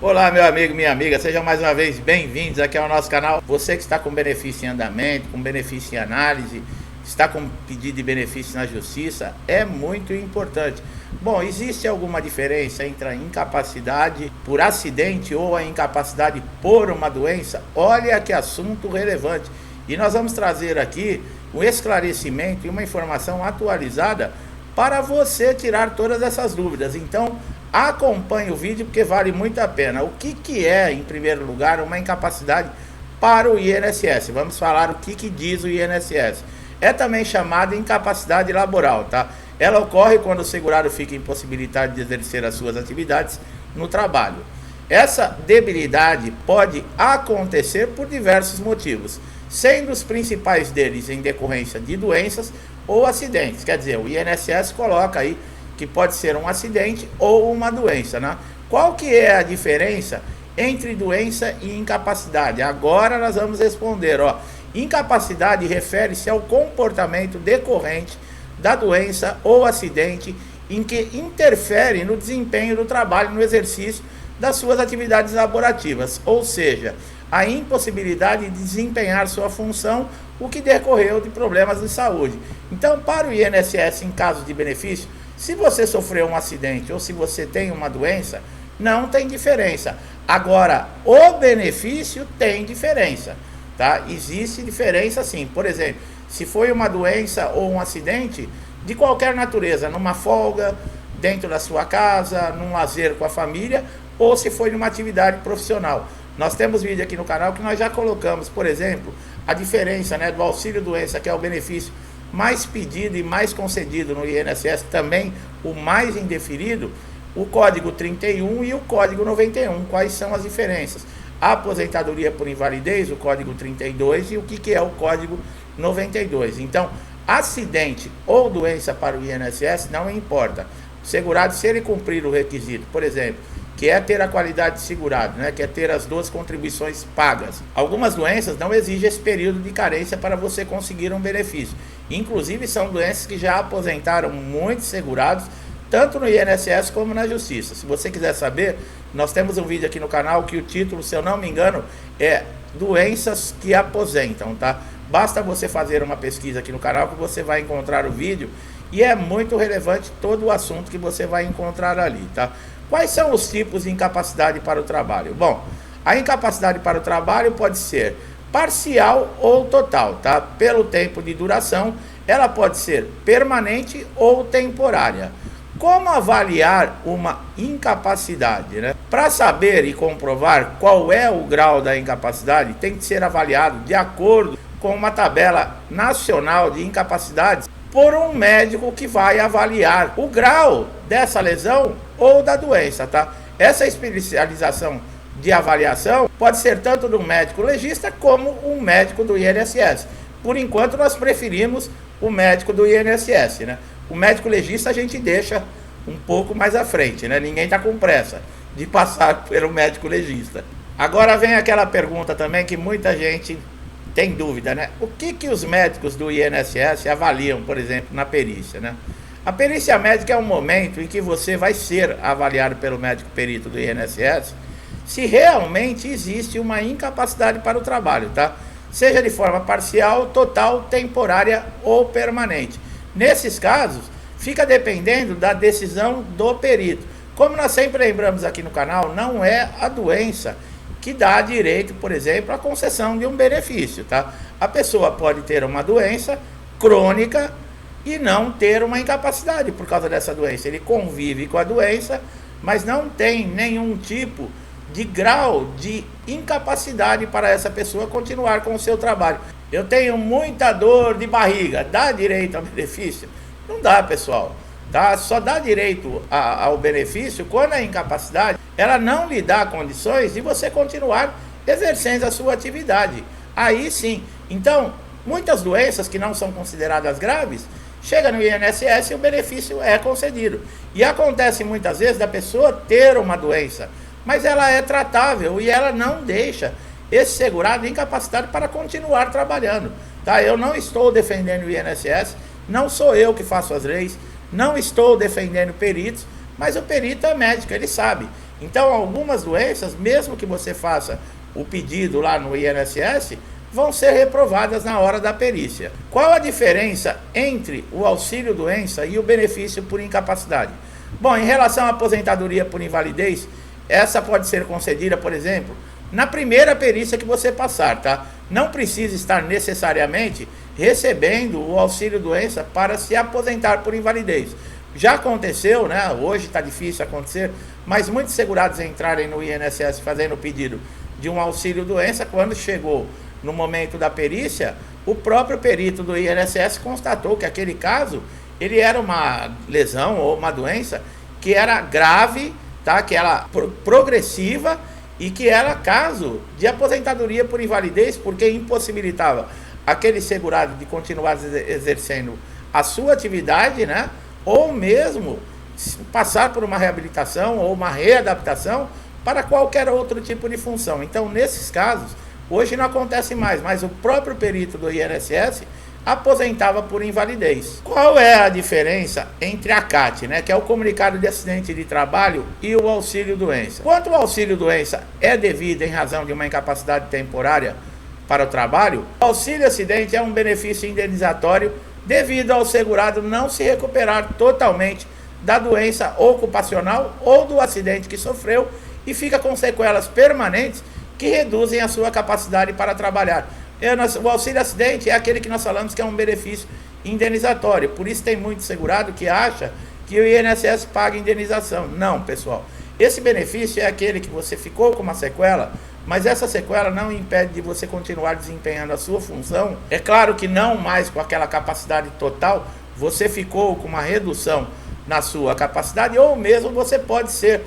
Olá, meu amigo, minha amiga, sejam mais uma vez bem-vindos aqui ao nosso canal. Você que está com benefício em andamento, com benefício em análise, está com pedido de benefício na justiça, é muito importante. Bom, existe alguma diferença entre a incapacidade por acidente ou a incapacidade por uma doença? Olha que assunto relevante. E nós vamos trazer aqui um esclarecimento e uma informação atualizada para você tirar todas essas dúvidas. Então, acompanhe o vídeo porque vale muito a pena. O que é, em primeiro lugar, uma incapacidade para o INSS? Vamos falar o que diz o INSS. É também chamada incapacidade laboral, tá? Ela ocorre quando o segurado fica impossibilitado de exercer as suas atividades no trabalho. Essa debilidade pode acontecer por diversos motivos, sendo os principais deles em decorrência de doenças ou acidentes. Quer dizer, o INSS coloca aí que pode ser um acidente ou uma doença, né? Qual que é a diferença entre doença e incapacidade? Agora nós vamos responder, ó. Incapacidade refere-se ao comportamento decorrente da doença ou acidente em que interfere no desempenho do trabalho, no exercício das suas atividades laborativas, ou seja, a impossibilidade de desempenhar sua função, o que decorreu de problemas de saúde. Então, para o INSS, em caso de benefício, se você sofreu um acidente ou se você tem uma doença, não tem diferença. Agora, o benefício tem diferença, tá? Existe diferença sim. Por exemplo, se foi uma doença ou um acidente de qualquer natureza, numa folga, dentro da sua casa, num lazer com a família, ou se foi numa atividade profissional. Nós temos vídeo aqui no canal que nós já colocamos, por exemplo, a diferença, né, do auxílio doença, que é o benefício mais pedido e mais concedido no INSS, também o mais indeferido, o código 31 e o código 91. Quais são as diferenças? A aposentadoria por invalidez, o código 32, e o que é o código 92. Então, acidente ou doença para o INSS não importa. O segurado, se ele cumprir o requisito, por exemplo, que é ter a qualidade de segurado, né? Que é ter as 2 contribuições pagas. Algumas doenças não exigem esse período de carência para você conseguir um benefício. Inclusive, são doenças que já aposentaram muitos segurados, tanto no INSS como na Justiça. Se você quiser saber, nós temos um vídeo aqui no canal que o título, se eu não me engano, é Doenças que Aposentam, tá? Basta você fazer uma pesquisa aqui no canal que você vai encontrar o vídeo e é muito relevante todo o assunto que você vai encontrar ali, tá? Quais são os tipos de incapacidade para o trabalho? Bom, a incapacidade para o trabalho pode ser parcial ou total, tá? Pelo tempo de duração, ela pode ser permanente ou temporária. Como avaliar uma incapacidade, né? Para saber e comprovar qual é o grau da incapacidade, tem que ser avaliado de acordo com uma tabela nacional de incapacidades por um médico que vai avaliar o grau dessa lesão ou da doença, tá? Essa especialização de avaliação pode ser tanto de um médico legista como um médico do INSS. Por enquanto, nós preferimos o médico do INSS, né? O médico legista a gente deixa um pouco mais à frente, né? Ninguém está com pressa de passar pelo médico legista. Agora vem aquela pergunta também que muita gente tem dúvida, né? O que os médicos do INSS avaliam, por exemplo, na perícia, né? A perícia médica é um momento em que você vai ser avaliado pelo médico perito do INSS se realmente existe uma incapacidade para o trabalho, tá? Seja de forma parcial, total, temporária ou permanente. Nesses casos, fica dependendo da decisão do perito. Como nós sempre lembramos aqui no canal, não é a doença que dá direito, por exemplo, à concessão de um benefício, tá? A pessoa pode ter uma doença crônica e não ter uma incapacidade por causa dessa doença. Ele convive com a doença, mas não tem nenhum tipo de grau de incapacidade para essa pessoa continuar com o seu trabalho. Eu tenho muita dor de barriga, dá direito ao benefício? Não dá, pessoal. Tá? Só dá direito ao benefício quando a incapacidade ela não lhe dá condições de você continuar exercendo a sua atividade. Aí sim. Então, muitas doenças que não são consideradas graves, chega no INSS e o benefício é concedido. E acontece muitas vezes da pessoa ter uma doença, mas ela é tratável e ela não deixa esse segurado incapacitado para continuar trabalhando. Tá? Eu não estou defendendo o INSS, não sou eu que faço as leis, não estou defendendo peritos, mas o perito é médico, ele sabe. Então, algumas doenças, mesmo que você faça o pedido lá no INSS, vão ser reprovadas na hora da perícia. Qual a diferença entre o auxílio-doença e o benefício por incapacidade? Bom, em relação à aposentadoria por invalidez, essa pode ser concedida, por exemplo, na primeira perícia que você passar, tá? Não precisa estar necessariamente recebendo o auxílio-doença para se aposentar por invalidez. Já aconteceu, né? Hoje está difícil acontecer, mas muitos segurados entrarem no INSS fazendo o pedido de um auxílio-doença, quando chegou no momento da perícia, o próprio perito do INSS constatou que aquele caso, ele era uma lesão ou uma doença que era grave, tá? Que era progressiva e que era caso de aposentadoria por invalidez, porque impossibilitava aquele segurado de continuar exercendo a sua atividade, né? Ou mesmo passar por uma reabilitação ou uma readaptação para qualquer outro tipo de função. Então, nesses casos, hoje não acontece mais, mas o próprio perito do INSS aposentava por invalidez. Qual é a diferença entre a CAT, né, que é o comunicado de acidente de trabalho, e o auxílio-doença? Quanto o auxílio-doença é devido em razão de uma incapacidade temporária para o trabalho, o auxílio-acidente é um benefício indenizatório devido ao segurado não se recuperar totalmente da doença ocupacional ou do acidente que sofreu e fica com sequelas permanentes que reduzem a sua capacidade para trabalhar. O auxílio-acidente é aquele que nós falamos que é um benefício indenizatório. Por isso tem muito segurado que acha que o INSS paga indenização. Não, pessoal. Esse benefício é aquele que você ficou com uma sequela, mas essa sequela não impede de você continuar desempenhando a sua função. É claro que não mais com aquela capacidade total, você ficou com uma redução na sua capacidade, ou mesmo você pode ser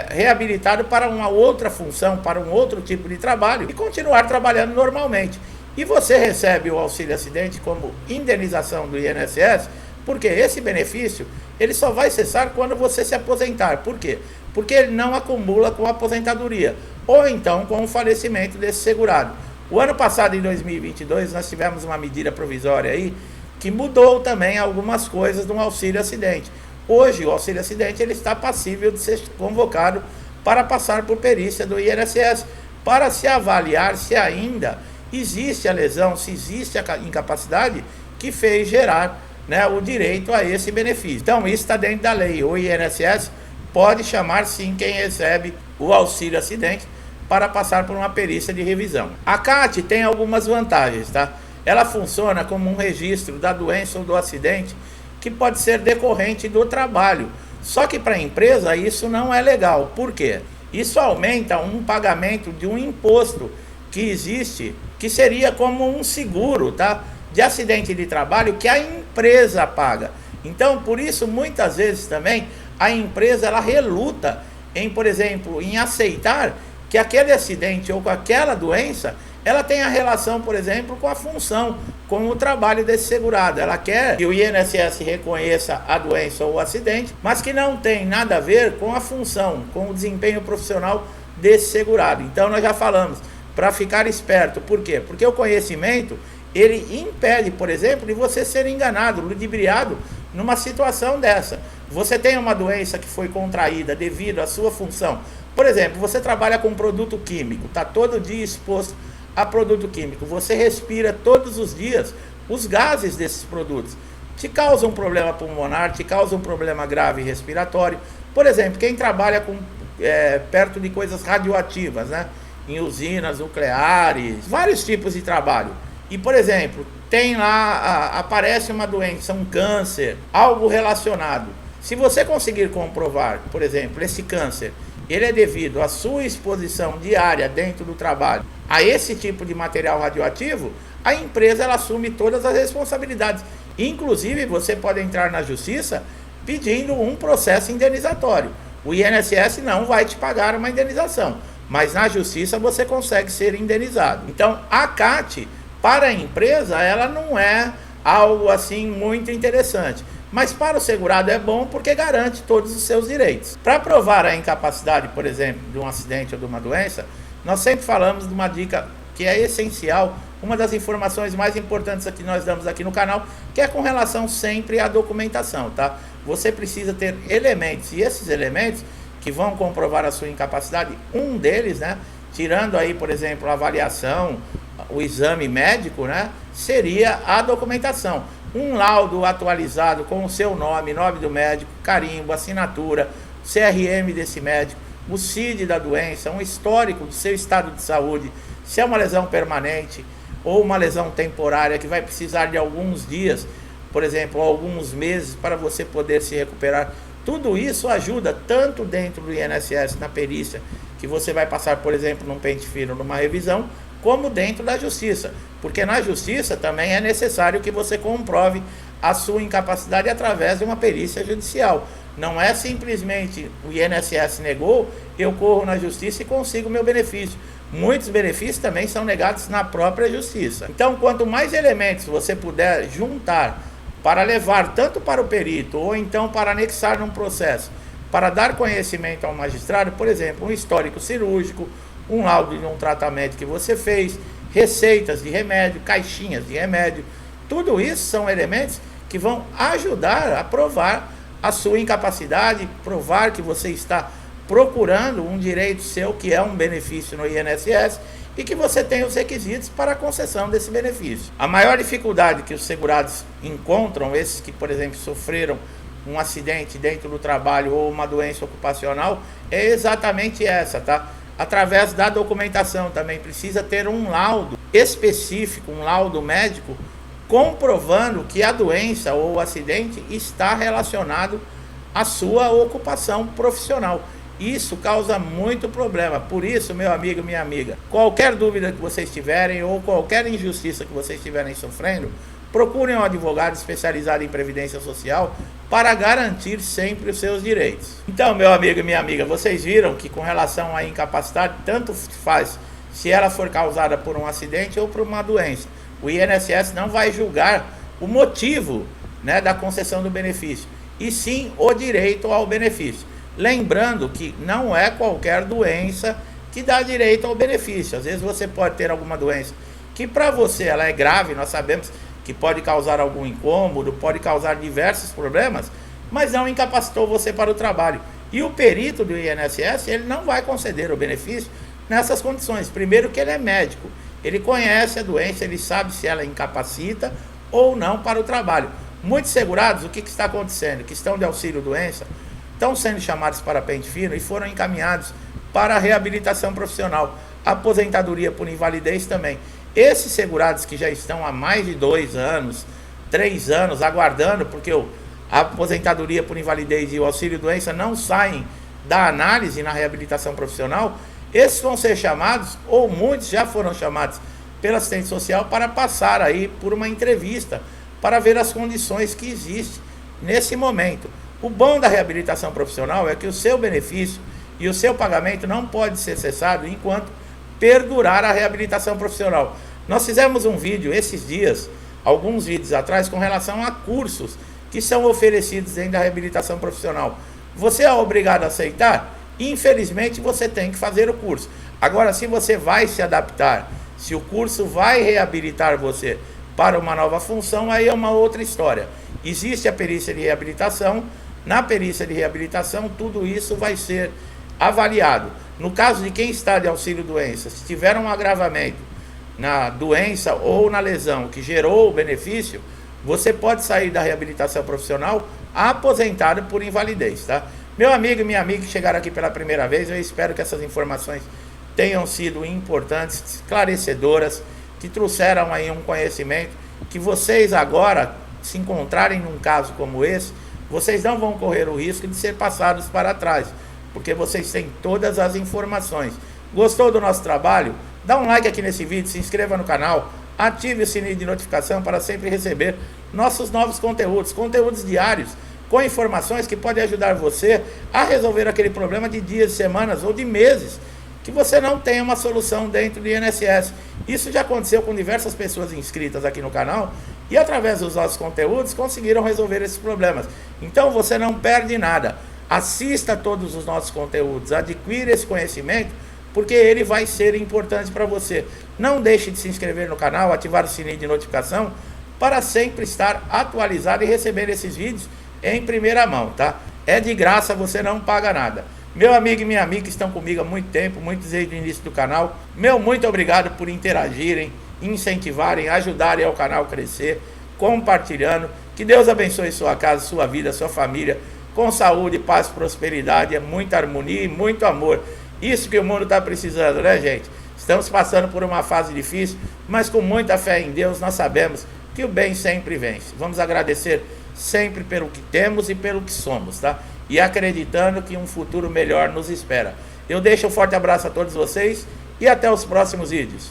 reabilitado para uma outra função, para um outro tipo de trabalho e continuar trabalhando normalmente. E você recebe o auxílio-acidente como indenização do INSS, porque esse benefício ele só vai cessar quando você se aposentar. Por quê? Porque ele não acumula com a aposentadoria, ou então com o falecimento desse segurado. O ano passado, em 2022, nós tivemos uma medida provisória aí que mudou também algumas coisas do auxílio-acidente. Hoje, o auxílio-acidente ele está passível de ser convocado para passar por perícia do INSS, para se avaliar se ainda existe a lesão, se existe a incapacidade que fez gerar, né, o direito a esse benefício. Então, isso está dentro da lei. O INSS pode chamar, sim, quem recebe o auxílio-acidente para passar por uma perícia de revisão. A CAT tem algumas vantagens, tá? Ela funciona como um registro da doença ou do acidente que pode ser decorrente do trabalho. Só que para a empresa isso não é legal. Por quê? Isso aumenta um pagamento de um imposto que existe, que seria como um seguro, tá, de acidente de trabalho que a empresa paga. Então, por isso, muitas vezes também, a empresa ela reluta em, por exemplo, em aceitar que aquele acidente ou com aquela doença ela tem a relação, por exemplo, com a função, com o trabalho desse segurado. Ela quer que o INSS reconheça a doença ou o acidente, mas que não tem nada a ver com a função, com o desempenho profissional desse segurado. Então nós já falamos, para ficar esperto. Por quê? Porque o conhecimento, ele impede, por exemplo, de você ser enganado, ludibriado numa situação dessa. Você tem uma doença que foi contraída devido à sua função. Por exemplo, você trabalha com produto químico, está todo dia exposto a produto químico, você respira todos os dias os gases desses produtos, te causa um problema pulmonar, te causa um problema grave respiratório. Por exemplo, quem trabalha com, perto de coisas radioativas, né, em usinas nucleares, vários tipos de trabalho, e por exemplo, tem lá, aparece uma doença, um câncer, algo relacionado. Se você conseguir comprovar, por exemplo, esse câncer, ele é devido à sua exposição diária dentro do trabalho a esse tipo de material radioativo, a empresa ela assume todas as responsabilidades. Inclusive, você pode entrar na justiça pedindo um processo indenizatório. O INSS não vai te pagar uma indenização, mas na justiça você consegue ser indenizado. Então, a CAT, para a empresa, ela não é algo assim muito interessante. Mas para o segurado é bom porque garante todos os seus direitos. Para provar a incapacidade, por exemplo, de um acidente ou de uma doença, nós sempre falamos de uma dica que é essencial, uma das informações mais importantes que nós damos aqui no canal, que é com relação sempre à documentação, tá? Você precisa ter elementos, e esses elementos que que vão comprovar a sua incapacidade. Um deles, né, tirando aí, por exemplo, a avaliação, o exame médico, né, seria a documentação. Um laudo atualizado com o seu nome, nome do médico, carimbo, assinatura, CRM desse médico, o CID da doença, um histórico do seu estado de saúde, se é uma lesão permanente ou uma lesão temporária que vai precisar de alguns dias, por exemplo, alguns meses para você poder se recuperar. Tudo isso ajuda tanto dentro do INSS, na perícia, que você vai passar, por exemplo, num pente fino, numa revisão, como dentro da justiça, porque na justiça também é necessário que você comprove a sua incapacidade através de uma perícia judicial. Não é simplesmente o INSS negou, eu corro na justiça e consigo meu benefício. Muitos benefícios também são negados na própria justiça. Então, quanto mais elementos você puder juntar para levar tanto para o perito ou então para anexar num processo, para dar conhecimento ao magistrado, por exemplo, um histórico cirúrgico, um laudo de um tratamento que você fez, receitas de remédio, caixinhas de remédio, tudo isso são elementos que vão ajudar a provar a sua incapacidade, provar que você está procurando um direito seu, que é um benefício no INSS, e que você tem os requisitos para a concessão desse benefício. A maior dificuldade que os segurados encontram, esses que, por exemplo, sofreram um acidente dentro do trabalho ou uma doença ocupacional, é exatamente essa, tá? Através da documentação também precisa ter um laudo específico, um laudo médico, comprovando que a doença ou o acidente está relacionado à sua ocupação profissional. Isso causa muito problema. Por isso, meu amigo, minha amiga, qualquer dúvida que vocês tiverem ou qualquer injustiça que vocês estiverem sofrendo, procurem um advogado especializado em previdência social para garantir sempre os seus direitos. Então, meu amigo e minha amiga, vocês viram que com relação à incapacidade, tanto faz se ela for causada por um acidente ou por uma doença. O INSS não vai julgar o motivo, né, da concessão do benefício, e sim o direito ao benefício. Lembrando que não é qualquer doença que dá direito ao benefício. Às vezes você pode ter alguma doença que para você ela é grave, nós sabemos que pode causar algum incômodo, pode causar diversos problemas, mas não incapacitou você para o trabalho. E o perito do INSS, ele não vai conceder o benefício nessas condições. Primeiro que ele é médico, ele conhece a doença, ele sabe se ela incapacita ou não para o trabalho. Muitos segurados, o que está acontecendo? Que estão de auxílio-doença, estão sendo chamados para pente fino e foram encaminhados para a reabilitação profissional, aposentadoria por invalidez também. Esses segurados que já estão há mais de 2 anos, 3 anos, aguardando, porque a aposentadoria por invalidez e o auxílio-doença não saem da análise na reabilitação profissional, esses vão ser chamados, ou muitos já foram chamados pela assistente social para passar aí por uma entrevista, para ver as condições que existem nesse momento. O bom da reabilitação profissional é que o seu benefício e o seu pagamento não pode ser cessado enquanto perdurar a reabilitação profissional. Nós fizemos um vídeo esses dias, alguns vídeos atrás, com relação a cursos que são oferecidos dentro da reabilitação profissional. Você é obrigado a aceitar? Infelizmente você tem que fazer o curso. Agora, se você vai se adaptar, se o curso vai reabilitar você para uma nova função, aí é uma outra história. Existe a perícia de reabilitação. Na perícia de reabilitação, tudo isso vai ser avaliado. No caso de quem está de auxílio-doença, se tiver um agravamento na doença ou na lesão que gerou o benefício, você pode sair da reabilitação profissional aposentado por invalidez, tá? Meu amigo e minha amiga que chegaram aqui pela primeira vez, eu espero que essas informações tenham sido importantes, esclarecedoras, que trouxeram aí um conhecimento, que vocês agora, se encontrarem num caso como esse, vocês não vão correr o risco de ser passados para trás, porque vocês têm todas as informações. Gostou do nosso trabalho? Dá um like aqui nesse vídeo, se inscreva no canal, ative o sininho de notificação para sempre receber nossos novos conteúdos diários, com informações que podem ajudar você a resolver aquele problema de dias, semanas ou de meses, que você não tem uma solução dentro do INSS. Isso já aconteceu com diversas pessoas inscritas aqui no canal e através dos nossos conteúdos conseguiram resolver esses problemas. Então você não perde nada. Assista todos os nossos conteúdos, adquira esse conhecimento, porque ele vai ser importante para você. Não deixe de se inscrever no canal, ativar o sininho de notificação para sempre estar atualizado e receber esses vídeos em primeira mão, tá? É de graça, você não paga nada. Meu amigo e minha amiga que estão comigo há muito tempo, muitos desde o início do canal, meu muito obrigado por interagirem, incentivarem, ajudarem ao canal crescer, compartilhando. Que Deus abençoe sua casa, sua vida, sua família, com saúde, paz, prosperidade, muita harmonia e muito amor. Isso que o mundo está precisando, né, gente? Estamos passando por uma fase difícil, mas com muita fé em Deus, nós sabemos que o bem sempre vence. Vamos agradecer sempre pelo que temos e pelo que somos, tá? E acreditando que um futuro melhor nos espera. Eu deixo um forte abraço a todos vocês e até os próximos vídeos.